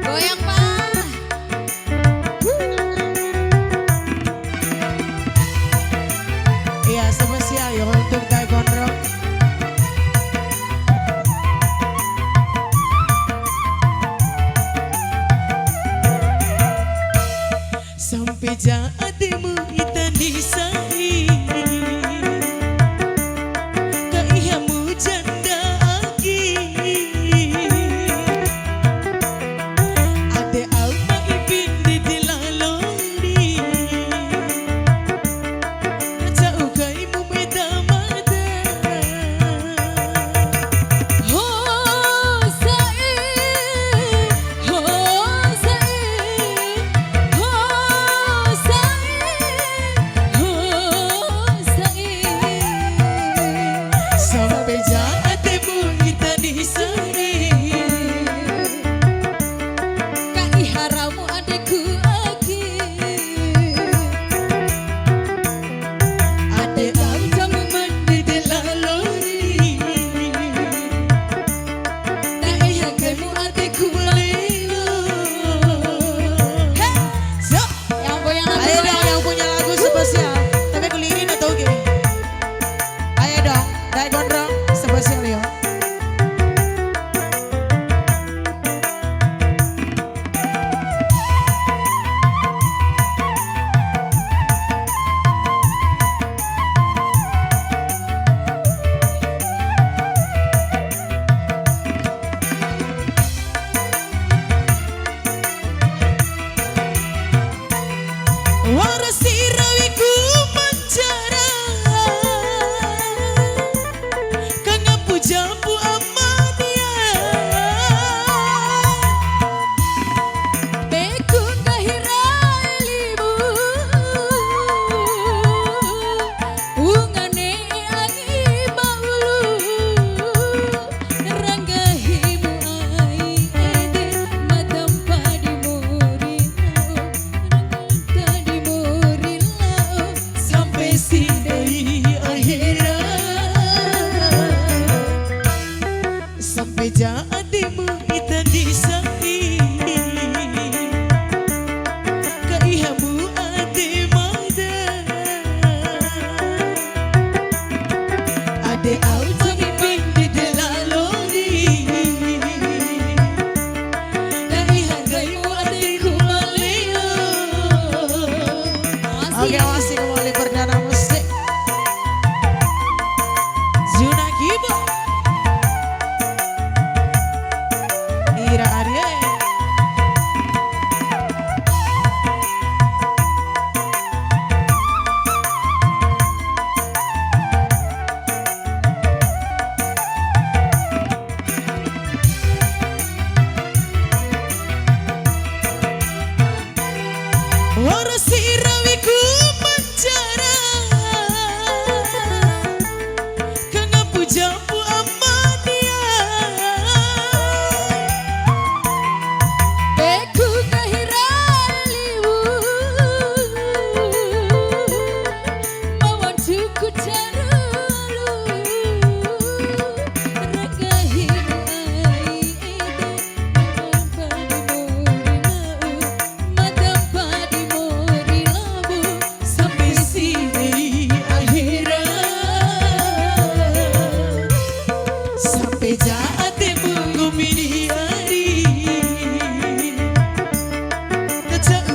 Goyang Pak. Iya, spesial ya untuk Taekwondo. Sampai jadimu kita disai kaihamu janda lagi ade alma ipin di dilalori jauh kaimu medamada Ho sai, ho sai, ho sai, ho sai. sampai jadimu kita disai Kai haramu adekku lagi. ade alma mandi dilalori Kaihamu adekku lelo. so Yang punya lagu ayo dong goyang. yang punya lagu spesial. Tapi kulirin atau gini? Ayo dong, naik gondrong spesial ya. Warasi rawiku mancara kang jampu amadia Bekun kahiralimu Ungane angi baulu Ranggahimu ai ede Madam padi murilau Tadi murilau sampai sini akhirat sampai jadimu kita disai kaihamu ade mada ade auto ipin di delalori kaihamu adekku maleo. Oke, masih kembali perdana musik Zuna Gibo Ira Arya. Warasi rawiku mancara kang jampu amadia Beku kahiralimu Mawon cuku carulu Ragahimu ai ede Madam padi murilau sampai sini akhirat sampai jadimu ngumini hari kacau